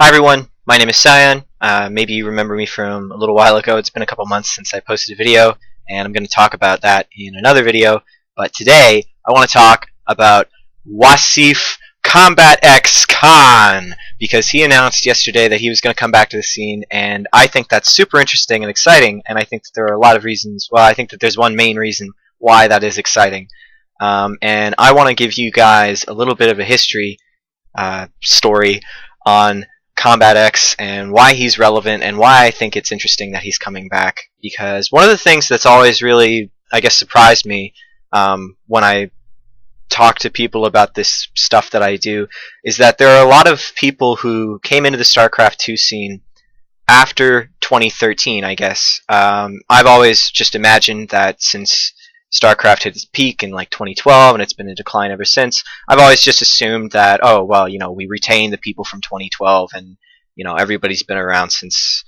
Hi everyone, my name is Cyan. Maybe you remember me from a little while ago. It's been a couple months since I posted a video, and I'm going to talk about that in another video. But today, I want to talk about Wasif CombatEX Khan, because he announced yesterday that he was going to come back to the scene, and I think that's super interesting and exciting, and I think that there are a lot of reasons. Well, I think that there's one main reason why that is exciting. And I want to give you guys a little bit of a history story on CombatEX and why he's relevant and why I think it's interesting that he's coming back. Because one of the things that's always really, I guess, surprised me when I talk to people about this stuff that I do is that there are a lot of people who came into the StarCraft 2 scene after 2013, I guess. I've always just imagined that since StarCraft hit its peak in like 2012 and it's been in decline ever since, I've always just assumed that, oh, well, we retain the people from 2012 and, everybody's been around since,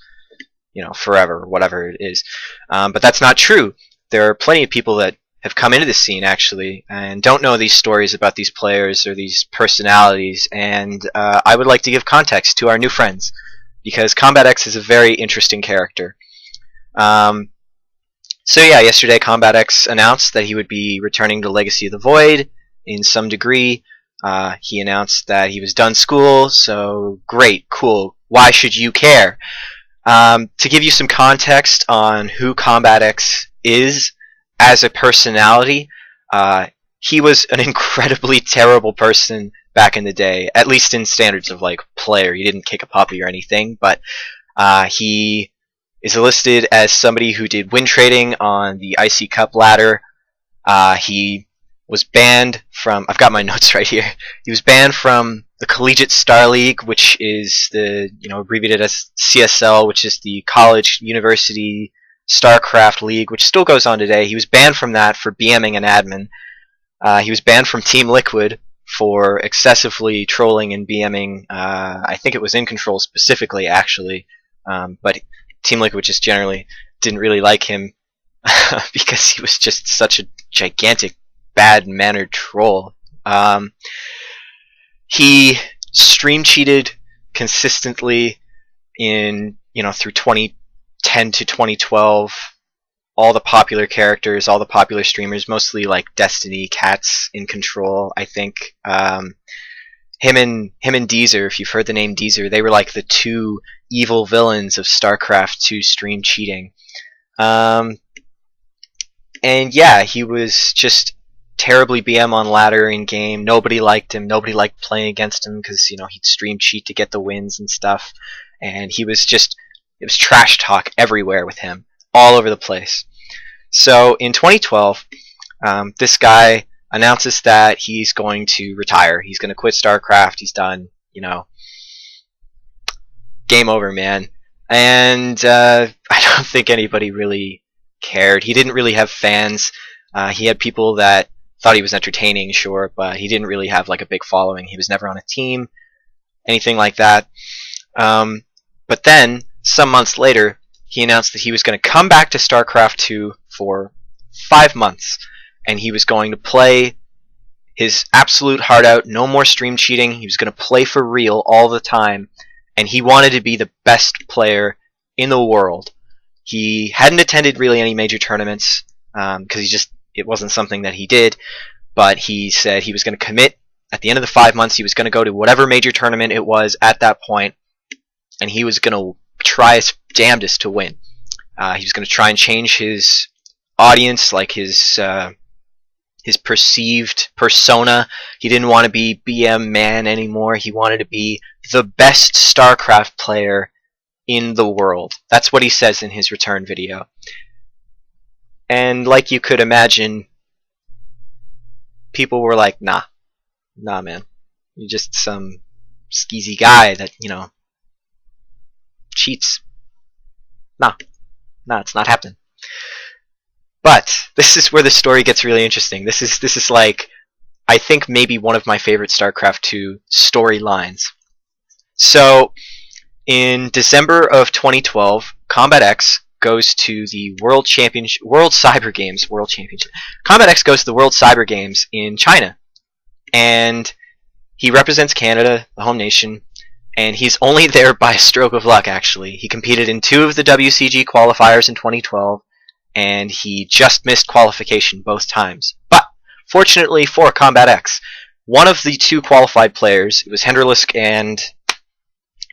forever, whatever it is. But that's not true. There are plenty of people that have come into the scene, actually, and don't know these stories about these players or these personalities, and I would like to give context to our new friends, because CombatEX is a very interesting character. So yeah, yesterday CombatEX announced that he would be returning to Legacy of the Void in some degree. He announced that he was done school, so great, cool. Why should you care? To give you some context on who CombatEX is as a personality, he was an incredibly terrible person back in the day, at least in standards of like player. He didn't kick a puppy or anything, but he is listed as somebody who did win trading on the IC Cup ladder. He was banned from, I've got my notes right here, he was banned from the Collegiate Star League, which is the, abbreviated as CSL, which is the College University StarCraft League, which still goes on today. He was banned from that for BMing an admin. He was banned from Team Liquid for excessively trolling and BMing, I think it was In Control specifically, actually, but Team Liquid just generally didn't really like him because he was just such a gigantic, bad-mannered troll. He stream cheated consistently in, through 2010 to 2012. All the popular characters, all the popular streamers, mostly like Destiny, Cats, In Control, I think. Him and Deezer, if you've heard the name Deezer, they were like the two evil villains of StarCraft 2 stream cheating. And yeah, he was just terribly BM on ladder in game. Nobody liked him. Nobody liked playing against him because, he'd stream cheat to get the wins and stuff. And he was just, it was trash talk everywhere with him, all over the place. So in 2012, this guy announces that he's going to retire. He's going to quit StarCraft. He's done, game over, man. And I don't think anybody really cared. He didn't really have fans. He had people that thought he was entertaining, sure, but he didn't really have like a big following. He was never on a team, anything like that. But then, some months later, he announced that he was going to come back to StarCraft 2 for 5 months, and he was going to play his absolute heart out, no more stream cheating. He was going to play for real all the time, and he wanted to be the best player in the world. He hadn't attended really any major tournaments because it wasn't something that he did, but he said he was going to commit. At the end of the 5 months, he was going to go to whatever major tournament it was at that point, and he was going to try his damnedest to win. He was going to try and change his audience, like his perceived persona. He didn't want to be BM man anymore. He wanted to be the best StarCraft player in the world. That's what he says in his return video. And like you could imagine, people were like, nah, man. You're just some skeezy guy that, cheats. Nah, it's not happening. But this is where the story gets really interesting. This is like, I think maybe one of my favorite StarCraft 2 storylines. So, in December of 2012, CombatEX goes to the World Cyber Games. CombatEX goes to the World Cyber Games in China, and he represents Canada, the home nation, and he's only there by a stroke of luck, actually. He competed in 2 of the WCG qualifiers in 2012, and he just missed qualification both times. But, fortunately for CombatEX, one of the 2 qualified players, it was Henderlisk and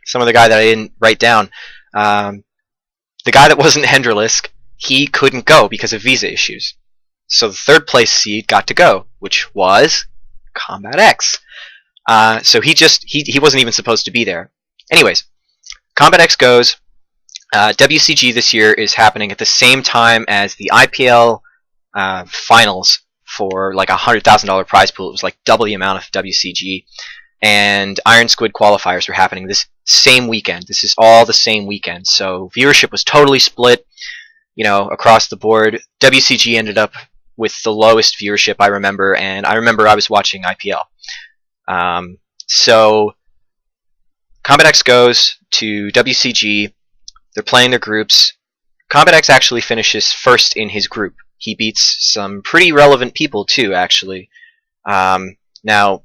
some other guy that I didn't write down, the guy that wasn't Henderlisk, he couldn't go because of visa issues. So the 3rd place seed got to go, which was CombatEX. So he wasn't even supposed to be there. Anyways, CombatEX goes. WCG this year is happening at the same time as the IPL finals for like $100,000 prize pool. It was like double the amount of WCG. And Iron Squid qualifiers were happening this same weekend. This is all the same weekend. So viewership was totally split, across the board. WCG ended up with the lowest viewership I remember, and I remember I was watching IPL. So CombatEX goes to WCG. They're playing their groups. CombatEX actually finishes first in his group. He beats some pretty relevant people too, actually. Now,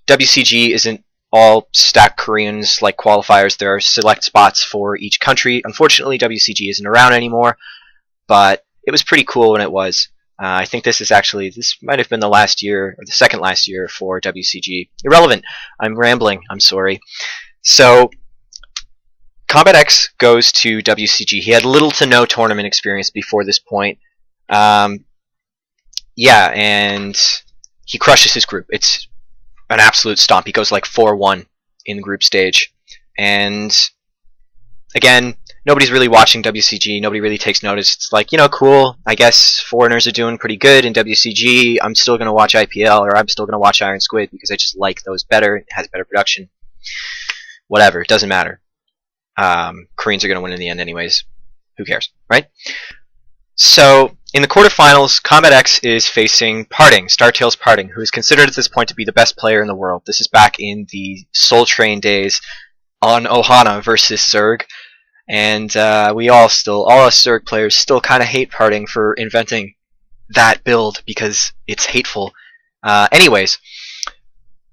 WCG isn't all stacked Koreans like qualifiers. There are select spots for each country. Unfortunately, WCG isn't around anymore, but it was pretty cool when it was. I think this might have been the last year, or the second last year for WCG. Irrelevant. I'm rambling. I'm sorry. So, CombatEX goes to WCG. He had little to no tournament experience before this point. And he crushes his group. It's an absolute stomp. He goes like 4-1 in the group stage. And again, nobody's really watching WCG. Nobody really takes notice. It's like, cool. I guess foreigners are doing pretty good in WCG. I'm still going to watch IPL, or I'm still going to watch Iron Squid because I just like those better. It has better production. Whatever. It doesn't matter. Koreans are going to win in the end anyways. Who cares, right? So, in the quarterfinals, CombatEX is facing Parting, Startails Parting, who is considered at this point to be the best player in the world. This is back in the Soul Train days on Ohana versus Zerg. And all us Zerg players still kind of hate Parting for inventing that build because it's hateful. Anyways,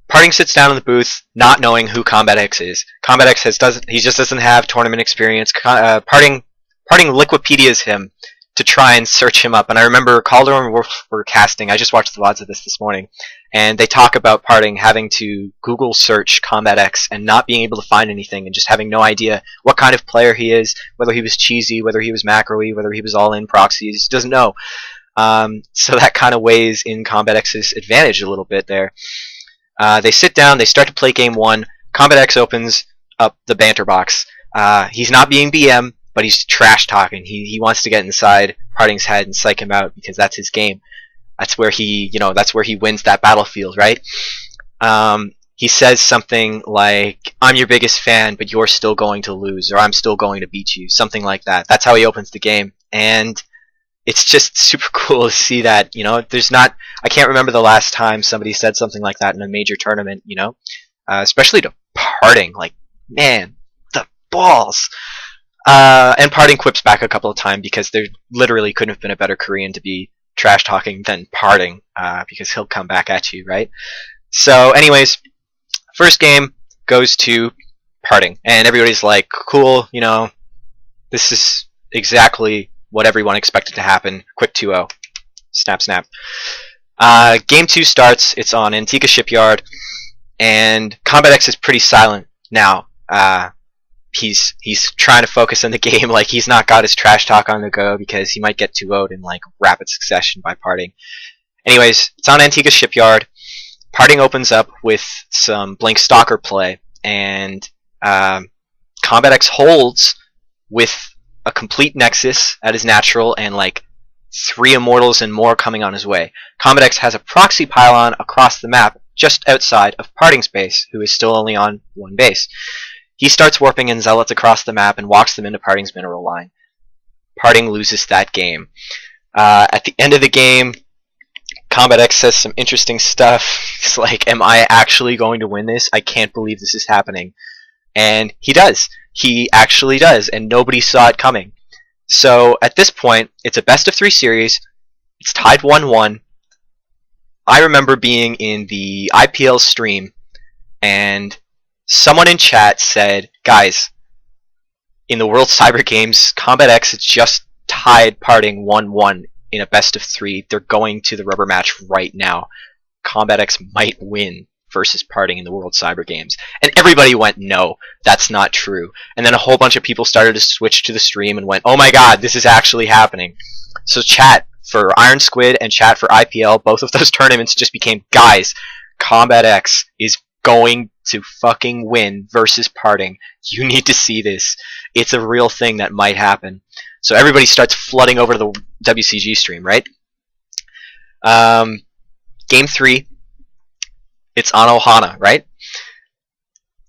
Parting sits down in the booth not knowing who CombatEX is. CombatEX he just doesn't have tournament experience. Parting Liquipedia's him to try and search him up. And I remember Calder and Wolf were casting. I just watched the VODs of this morning. And they talk about Parting having to Google search CombatEX and not being able to find anything and just having no idea what kind of player he is, whether he was cheesy, whether he was macro-y, whether he was all-in proxy. He just doesn't know. So that kind of weighs in CombatEX's advantage a little bit there. They sit down. They start to play game 1. CombatEX opens up the banter box. He's not being BM, but he's trash talking. He wants to get inside Parting's head and psych him out because that's his game. That's where he wins that battlefield, right? He says something like, "I'm your biggest fan, but you're still going to lose," or "I'm still going to beat you," something like that. That's how he opens the game, and it's just super cool to see that. I can't remember the last time somebody said something like that in a major tournament. Especially to Parting, like, man, the balls. And Parting quips back a couple of times because there literally couldn't have been a better Korean to be trash talking than Parting, because he'll come back at you, right? So, anyways, first game goes to Parting, and everybody's like, cool, this is exactly what everyone expected to happen. Quick 2-0. Snap, snap. Game 2 starts. It's on Antigua Shipyard, and CombatEX is pretty silent now. He's trying to focus on the game, like he's not got his trash talk on the go because he might get 2-0'd in like rapid succession by Parting. Anyways, it's on Antigua Shipyard. Parting opens up with some Blink Stalker play, and CombatEX holds with a complete Nexus at his natural and like 3 Immortals and more coming on his way. CombatEX has a proxy pylon across the map just outside of Parting's base, who is still only on 1 base. He starts warping in Zealots across the map and walks them into Parting's mineral line. Parting loses that game. At the end of the game, CombatEX says some interesting stuff. It's like, am I actually going to win this? I can't believe this is happening. And he does. He actually does, and nobody saw it coming. So at this point, it's a best-of-3 series. It's tied 1-1. I remember being in the IPL stream, and Someone in chat said, guys, in the World Cyber Games, CombatEX has just tied Parting 1-1 in a best of 3. They're going to the rubber match right now. CombatEX might win versus Parting in the World Cyber Games. And everybody went, no, that's not true. And then a whole bunch of people started to switch to the stream and went, oh my god, this is actually happening. So chat for Iron Squid and chat for IPL, both of those tournaments just became, guys, CombatEX is going to fucking win versus Parting. You need to see this. It's a real thing that might happen. So everybody starts flooding over to the WCG stream, right? Game 3, it's on Ohana, right?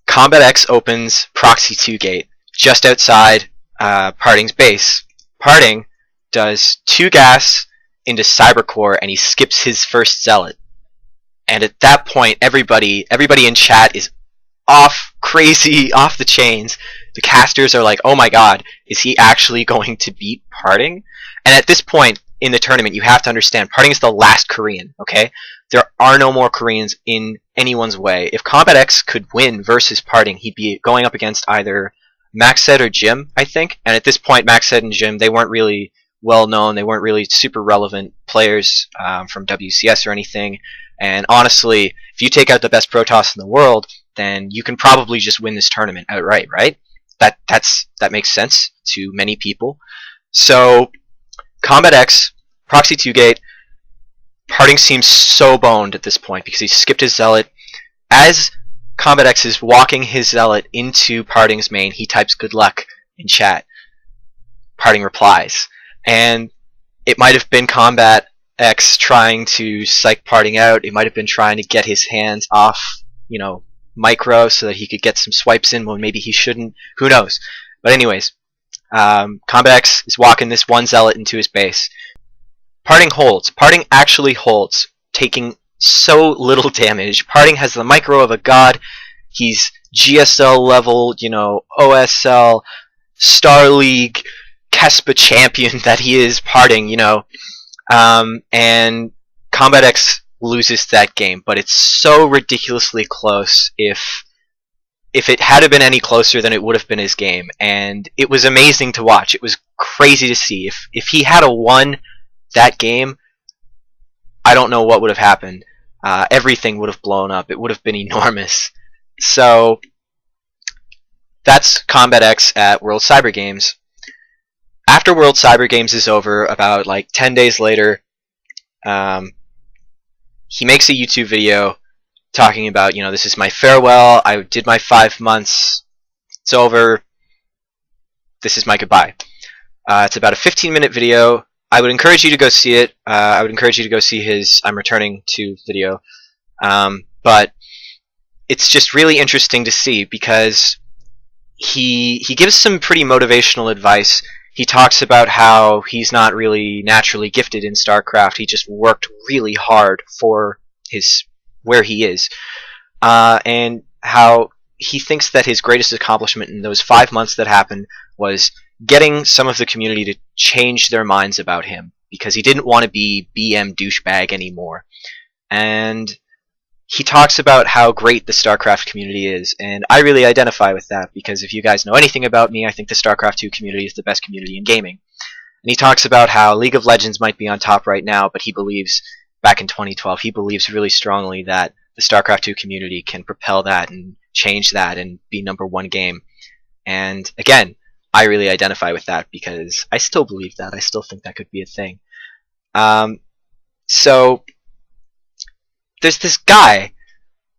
CombatEX opens Proxy 2 gate just outside Parting's base. Parting does 2 gas into Cybercore and he skips his first Zealot. And at that point, everybody in chat is crazy, off the chains. The casters are like, oh my god, is he actually going to beat Parting? And at this point in the tournament, you have to understand, Parting is the last Korean, okay? There are no more Koreans in anyone's way. If CombatEX could win versus Parting, he'd be going up against either Maxed or Jim, I think. And at this point, Maxed and Jim, they weren't really well known. They weren't really super relevant players from WCS or anything. And honestly, if you take out the best Protoss in the world, then you can probably just win this tournament outright, right? That makes sense to many people. So CombatEX, Proxy 2 gate, Parting seems so boned at this point because he skipped his Zealot. As CombatEX is walking his Zealot into Parting's main, he types good luck in chat. Parting replies. And it might have been CombatEX trying to psych Parting out. It might have been trying to get his hands off, micro so that he could get some swipes in when maybe he shouldn't. Who knows? But anyways, CombatEX is walking this one Zealot into his base. Parting holds. Parting actually holds, taking so little damage. Parting has the micro of a god. He's GSL level, OSL, Star League, Kespa champion that he is. Parting, and CombatEX loses that game, but it's so ridiculously close. If it had been any closer, then it would have been his game, and it was amazing to watch. It was crazy to see. If he had won that game, I don't know what would have happened. Everything would have blown up. It would have been enormous. So that's CombatEX at World Cyber Games. After World Cyber Games is over, about 10 days later, he makes a YouTube video talking about, this is my farewell, I did my 5 months, it's over, this is my goodbye. It's about a 15-minute video. I would encourage you to go see it. I would encourage you to go see his I'm Returning to video. But it's just really interesting to see because he gives some pretty motivational advice. He talks about how he's not really naturally gifted in StarCraft. He just worked really hard for where he is. And how he thinks that his greatest accomplishment in those 5 months that happened was getting some of the community to change their minds about him because he didn't want to be BM douchebag anymore. And he talks about how great the StarCraft community is, and I really identify with that because if you guys know anything about me, I think the StarCraft 2 community is the best community in gaming. And he talks about how League of Legends might be on top right now, but he believes, back in 2012, he believes really strongly that the StarCraft 2 community can propel that and change that and be #1 game. And again, I really identify with that because I still believe that. I still think that could be a thing. So there's this guy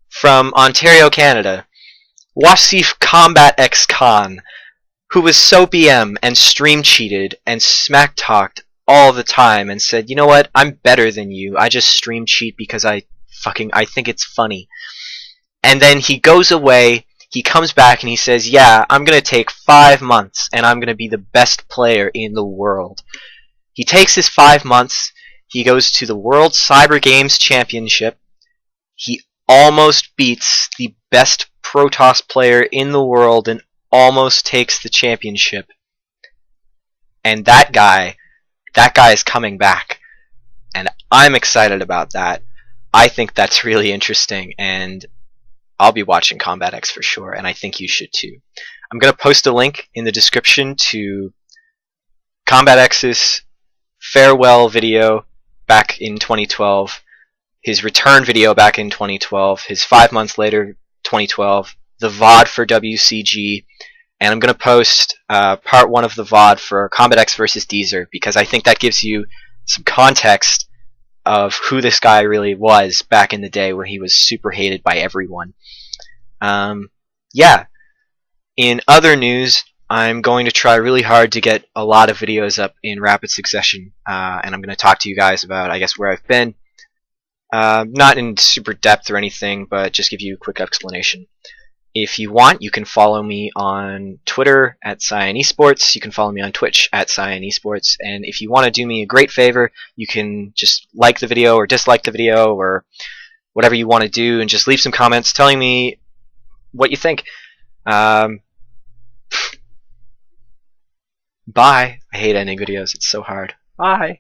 from Ontario, Canada, Wasif CombatEX Khan, who was so BM and stream cheated and smack talked all the time and said, you know what, I'm better than you. I just stream cheat because I think it's funny. And then he goes away. He comes back and he says, yeah, I'm going to take 5 months and I'm going to be the best player in the world. He takes his 5 months. He goes to the World Cyber Games Championship. He almost beats the best Protoss player in the world and almost takes the championship. And that guy is coming back. And I'm excited about that. I think that's really interesting, and I'll be watching CombatEX for sure, and I think you should too. I'm going to post a link in the description to CombatEX's farewell video back in 2012, his return video back in 2012, his 5 months later 2012, the VOD for WCG, and I'm going to post part 1 of the VOD for CombatEX versus Deezer, because I think that gives you some context of who this guy really was back in the day where he was super hated by everyone. Yeah. In other news, I'm going to try really hard to get a lot of videos up in rapid succession, and I'm going to talk to you guys about, I guess, where I've been. Not in super depth or anything, but just give you a quick explanation. If you want, you can follow me on Twitter at CyanEsports. You can follow me on Twitch at CyanEsports. And if you want to do me a great favor, you can just like the video or dislike the video or whatever you want to do, and just leave some comments telling me what you think. Bye. I hate ending videos. It's so hard. Bye.